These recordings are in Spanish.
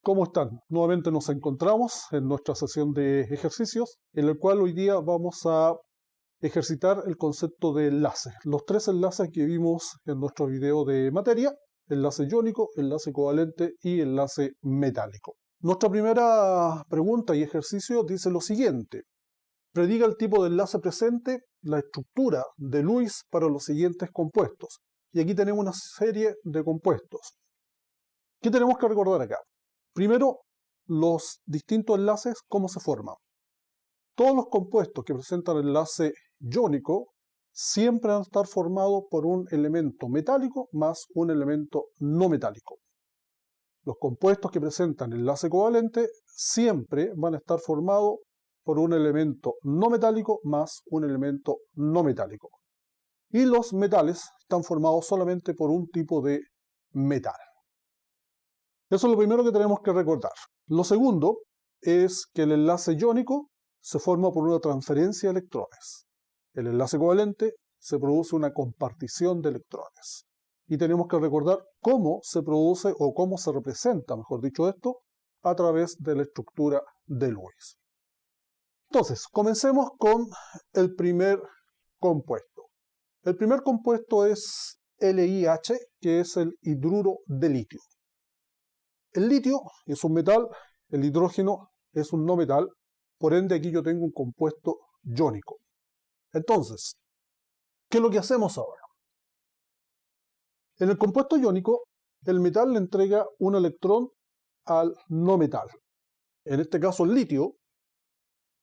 ¿Cómo están? Nuevamente nos encontramos en nuestra sesión de ejercicios, en la cual hoy día vamos a ejercitar el concepto de enlace. Los tres enlaces que vimos en nuestro video de materia: enlace iónico, enlace covalente y enlace metálico. Nuestra primera pregunta y ejercicio dice lo siguiente: prediga el tipo de enlace presente, la estructura de Lewis para los siguientes compuestos. Y aquí tenemos una serie de compuestos. ¿Qué tenemos que recordar acá? Primero, los distintos enlaces, ¿cómo se forman? Todos los compuestos que presentan enlace iónico siempre van a estar formados por un elemento metálico más un elemento no metálico. Los compuestos que presentan enlace covalente siempre van a estar formados por un elemento no metálico más un elemento no metálico. Y los metales están formados solamente por un tipo de metal. Eso es lo primero que tenemos que recordar. Lo segundo es que el enlace iónico se forma por una transferencia de electrones. El enlace covalente se produce una compartición de electrones. Y tenemos que recordar cómo se produce o cómo se representa, mejor dicho esto, a través de la estructura de Lewis. Entonces, comencemos con el primer compuesto. El primer compuesto es LiH, que es el hidruro de litio. El litio es un metal, el hidrógeno es un no metal, por ende aquí yo tengo un compuesto iónico. Entonces, ¿qué es lo que hacemos ahora? En el compuesto iónico, el metal le entrega un electrón al no metal. En este caso, el litio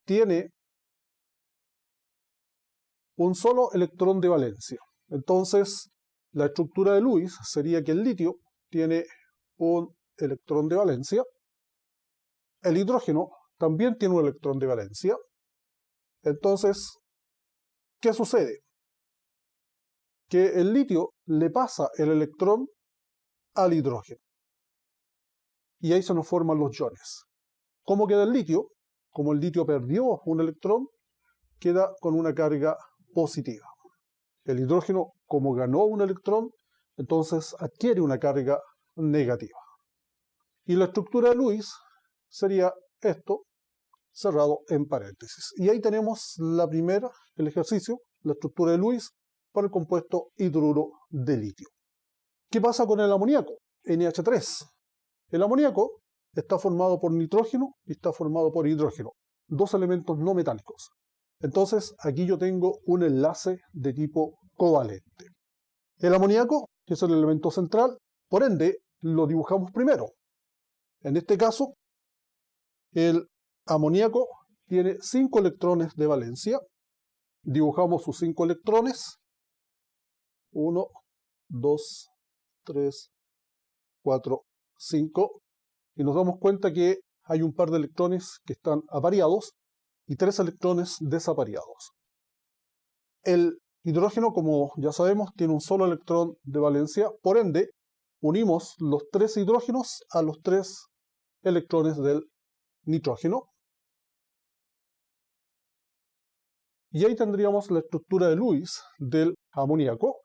tiene un solo electrón de valencia. Entonces, la estructura de Lewis sería que el litio tiene un electrón de valencia, el hidrógeno también tiene un electrón de valencia. Entonces, ¿qué sucede? Que el litio le pasa el electrón al hidrógeno. Y ahí se nos forman los iones. ¿Cómo queda el litio? Como el litio perdió un electrón, queda con una carga positiva. El hidrógeno, como ganó un electrón, entonces adquiere una carga negativa. Y la estructura de Lewis sería esto, cerrado en paréntesis. Y ahí tenemos el ejercicio, la estructura de Lewis para el compuesto hidruro de litio. ¿Qué pasa con el amoníaco? NH3. El amoníaco está formado por nitrógeno y está formado por hidrógeno, dos elementos no metálicos. Entonces aquí yo tengo un enlace de tipo covalente. El amoníaco, que es el elemento central, por ende lo dibujamos primero. En este caso, el amoníaco tiene 5 electrones de valencia. Dibujamos sus 5 electrones. 1, 2, 3, 4, 5. Y nos damos cuenta que hay un par de electrones que están apareados y 3 electrones desapareados. El hidrógeno, como ya sabemos, tiene un solo electrón de valencia. Por ende, unimos los 3 hidrógenos a los 3 electrones del nitrógeno. Y ahí tendríamos la estructura de Lewis del amoníaco.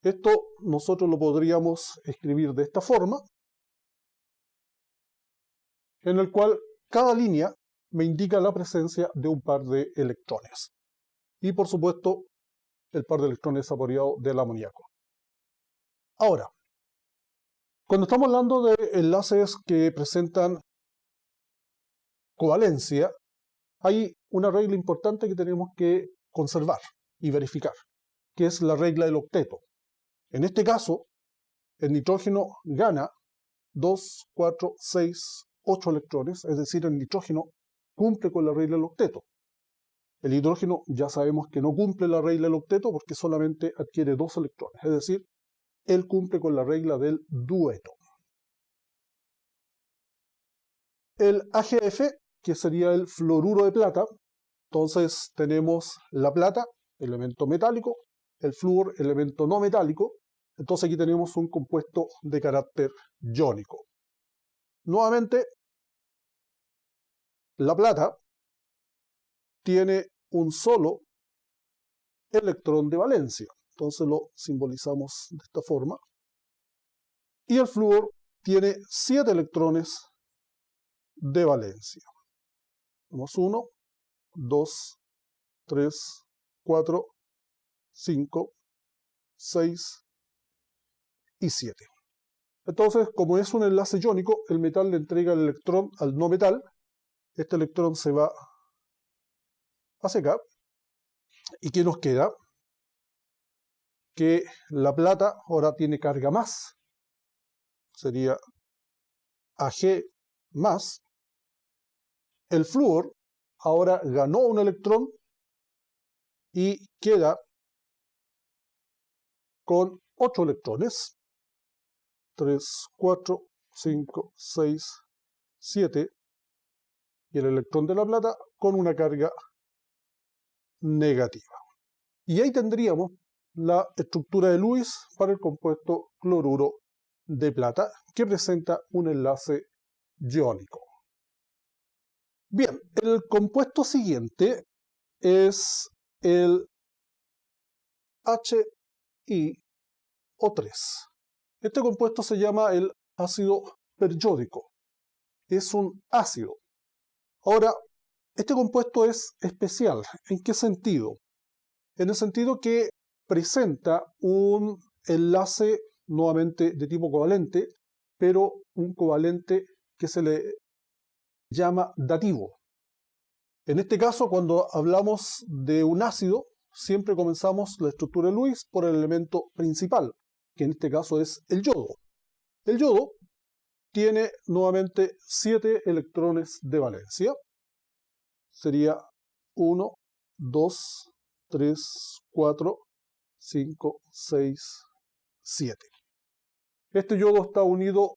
Esto nosotros lo podríamos escribir de esta forma, en el cual cada línea me indica la presencia de un par de electrones. Y por supuesto, el par de electrones desapareado del amoníaco. Ahora, cuando estamos hablando de enlaces que presentan covalencia, hay una regla importante que tenemos que conservar y verificar, que es la regla del octeto. En este caso, el nitrógeno gana 2, 4, 6, 8 electrones, es decir, el nitrógeno cumple con la regla del octeto. El hidrógeno ya sabemos que no cumple la regla del octeto porque solamente adquiere 2 electrones, es decir, él cumple con la regla del dueto. El AgF, que sería el fluoruro de plata, entonces tenemos la plata, elemento metálico, el flúor, elemento no metálico. Entonces aquí tenemos un compuesto de carácter iónico. Nuevamente, la plata tiene un solo electrón de valencia. Entonces lo simbolizamos de esta forma. Y el flúor tiene 7 electrones de valencia. Tenemos 1, 2, 3, 4, 5, 6 y 7. Entonces, como es un enlace iónico, el metal le entrega el electrón al no metal. Este electrón se va hacia acá. ¿Y qué nos queda? Que la plata ahora tiene carga más. Sería Ag más. El flúor ahora ganó un electrón y queda con 8 electrones. 3, 4, 5, 6, 7. Y el electrón de la plata con una carga negativa. Y ahí tendríamos la estructura de Lewis para el compuesto cloruro de plata, que presenta un enlace iónico. Bien, el compuesto siguiente es el HiO3. Este compuesto se llama el ácido periódico. Es un ácido. Ahora, este compuesto es especial. ¿En qué sentido? En el sentido que presenta un enlace nuevamente de tipo covalente, pero un covalente que se le llama dativo. En este caso, cuando hablamos de un ácido, siempre comenzamos la estructura de Lewis por el elemento principal, que en este caso es el yodo. El yodo tiene nuevamente 7 electrones de valencia. Sería 1, 2, 3, 4, 5, 6, 7. Este yodo está unido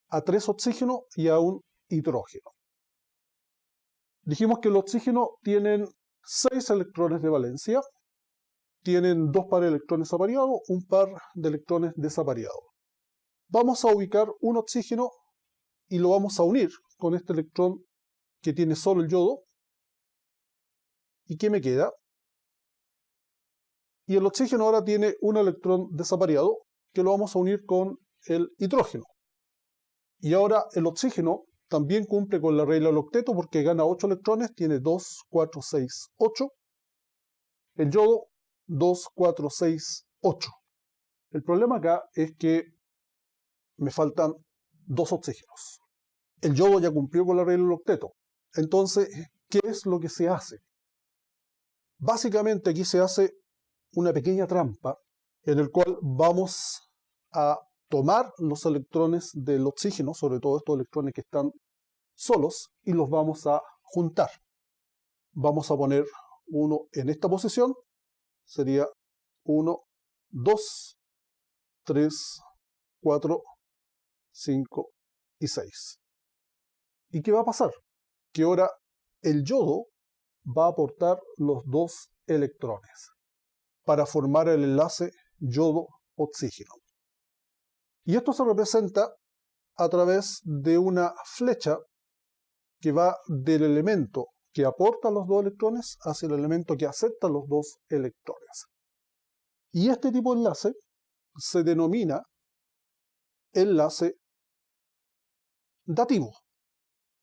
a 3 oxígenos y a un hidrógeno. Dijimos que el oxígeno tienen 6 electrones de valencia, tienen 2 pares de electrones apareados, un par de electrones desapareados. Vamos a ubicar un oxígeno y lo vamos a unir con este electrón que tiene solo el yodo. ¿Y qué me queda? Y el oxígeno ahora tiene un electrón desapareado que lo vamos a unir con el hidrógeno. Y ahora el oxígeno también cumple con la regla del octeto porque gana 8 electrones, tiene 2, 4, 6, 8. El yodo, 2, 4, 6, 8. El problema acá es que me faltan 2 oxígenos. El yodo ya cumplió con la regla del octeto. Entonces, ¿qué es lo que se hace? Básicamente aquí se hace una pequeña trampa en el cual vamos a tomar los electrones del oxígeno, sobre todo estos electrones que están solos, y los vamos a juntar. Vamos a poner uno en esta posición, sería 1, 2, 3, 4, 5 y 6. ¿Y qué va a pasar? Que ahora el yodo va a aportar los 2 electrones para formar el enlace yodo-oxígeno. Y esto se representa a través de una flecha que va del elemento que aporta los 2 electrones hacia el elemento que acepta los 2 electrones. Y este tipo de enlace se denomina enlace dativo.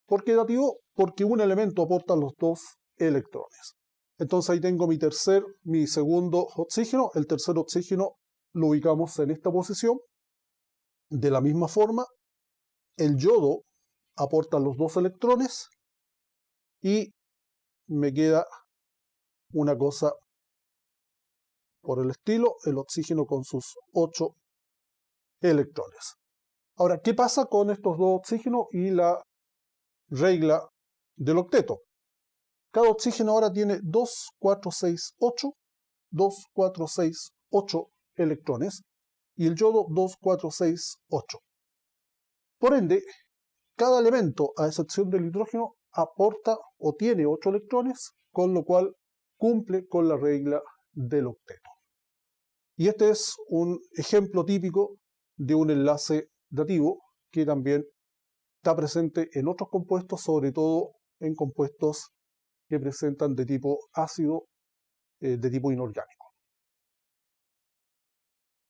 ¿Por qué dativo? Porque un elemento aporta los 2 electrones. Entonces ahí tengo mi segundo oxígeno. El tercer oxígeno lo ubicamos en esta posición. De la misma forma, el yodo aporta los 2 electrones y me queda una cosa por el estilo, el oxígeno con sus 8 electrones. Ahora, ¿qué pasa con estos 2 oxígenos y la regla del octeto? Cada oxígeno ahora tiene 2, 4, 6, 8, 2, 4, 6, 8 electrones y el yodo 2, 4, 6, 8. Por ende, cada elemento, a excepción del hidrógeno, aporta o tiene 8 electrones, con lo cual cumple con la regla del octeto. Y este es un ejemplo típico de un enlace dativo que también está presente en otros compuestos, sobre todo en compuestos que presentan de tipo ácido, de tipo inorgánico.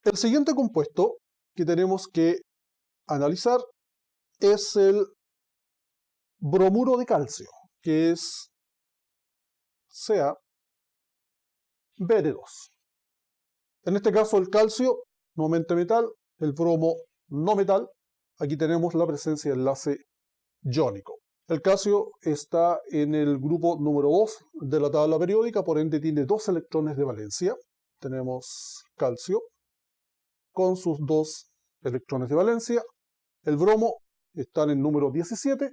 El siguiente compuesto que tenemos que analizar es el bromuro de calcio, que es CaBr2. En este caso el calcio, nuevamente metal, el bromo no metal. Aquí tenemos la presencia de enlace iónico. El calcio está en el grupo número 2 de la tabla periódica, por ende tiene 2 electrones de valencia. Tenemos calcio con sus 2 electrones de valencia. El bromo está en el número 17,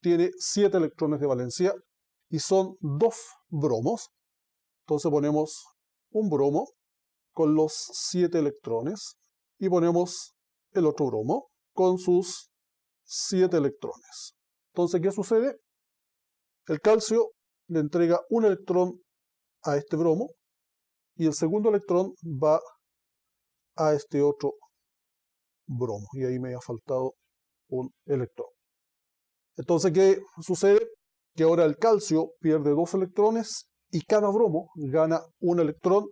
tiene 7 electrones de valencia y son 2 bromos. Entonces ponemos un bromo con los 7 electrones y ponemos el otro bromo con sus 7 electrones. Entonces, ¿qué sucede? El calcio le entrega un electrón a este bromo y el segundo electrón va a este otro bromo. Y ahí me ha faltado un electrón. Entonces, ¿qué sucede? Que ahora el calcio pierde 2 electrones y cada bromo gana un electrón.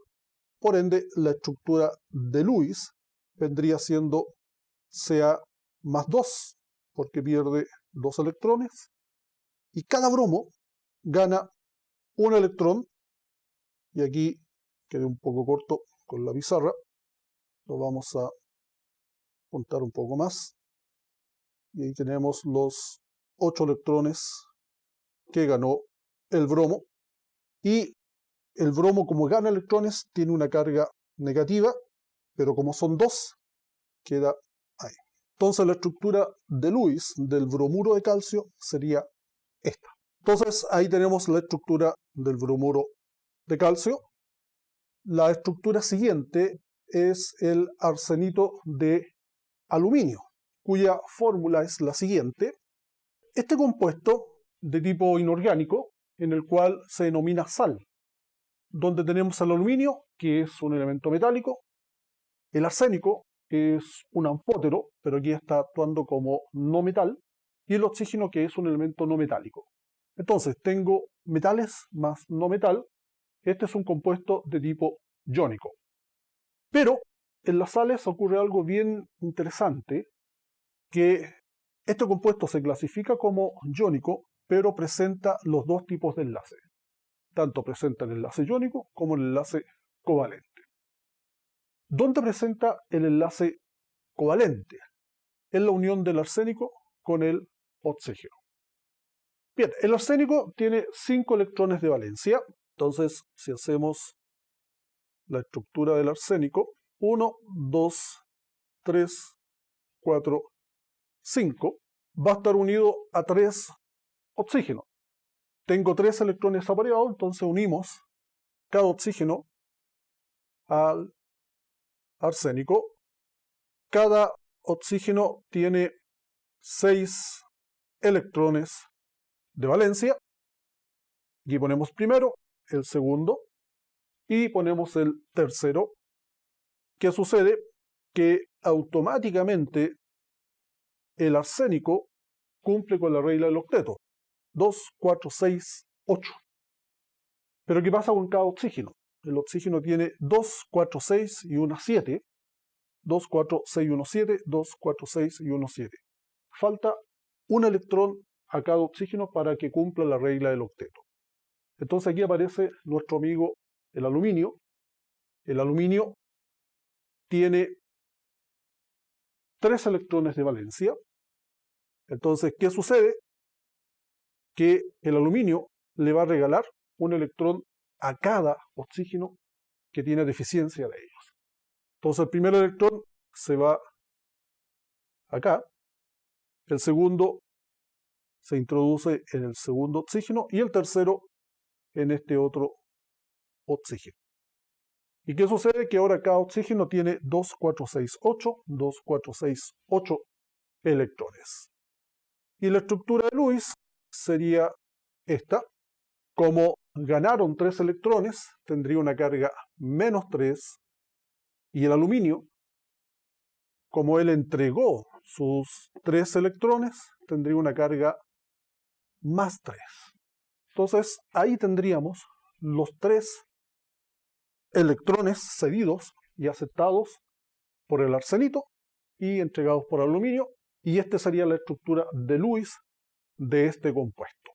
Por ende, la estructura de Lewis vendría siendo Ca más 2, porque pierde 2 electrones. Y cada bromo gana un electrón. Y aquí quedé un poco corto con la pizarra. Lo vamos a juntar un poco más. Y ahí tenemos los 8 electrones que ganó el bromo. Y el bromo, como gana electrones, tiene una carga negativa, pero como son 2, queda ahí. Entonces la estructura de Lewis del bromuro de calcio sería esta. Entonces ahí tenemos la estructura del bromuro de calcio. La estructura siguiente es el arsenito de aluminio, cuya fórmula es la siguiente. Este compuesto de tipo inorgánico, en el cual se denomina sal, donde tenemos el aluminio, que es un elemento metálico, el arsénico, que es un anfótero, pero aquí está actuando como no metal, y el oxígeno, que es un elemento no metálico. Entonces, tengo metales más no metal. Este es un compuesto de tipo iónico. Pero en las sales ocurre algo bien interesante, que este compuesto se clasifica como iónico, pero presenta los 2 tipos de enlace. Tanto presenta el enlace iónico como el enlace covalente. ¿Dónde presenta el enlace covalente? En la unión del arsénico con el oxígeno. Bien, el arsénico tiene 5 electrones de valencia. Entonces, si hacemos la estructura del arsénico, 1, 2, 3, 4, 5, va a estar unido a 3 oxígenos. Tengo 3 electrones apareados, entonces unimos cada oxígeno al arsénico. Cada oxígeno tiene 6 electrones de valencia. Aquí ponemos primero, el segundo y ponemos el tercero. ¿Qué sucede? Que automáticamente el arsénico cumple con la regla del octeto. 2, 4, 6, 8. Pero ¿qué pasa con cada oxígeno? El oxígeno tiene 2, 4, 6 y 1, 7. 2, 4, 6 y 1, 7. 2, 4, 6 y 1, 7. Falta un electrón a cada oxígeno para que cumpla la regla del octeto. Entonces aquí aparece nuestro amigo el aluminio. El aluminio tiene 3 electrones de valencia. Entonces, ¿qué sucede? Que el aluminio le va a regalar un electrón a cada oxígeno que tiene deficiencia de ellos. Entonces el primer electrón se va acá, el segundo se introduce en el segundo oxígeno y el tercero en este otro oxígeno. ¿Y qué sucede? Que ahora cada oxígeno tiene 2, 4, 6, 8, 2, 4, 6, 8 electrones. Y la estructura de Lewis sería esta. Como ganaron 3 electrones, tendría una carga menos 3. Y el aluminio, como él entregó sus 3 electrones, tendría una carga más 3. Entonces, ahí tendríamos los 3 electrones cedidos y aceptados por el arsenito y entregados por aluminio. Y esta sería la estructura de Lewis de este compuesto.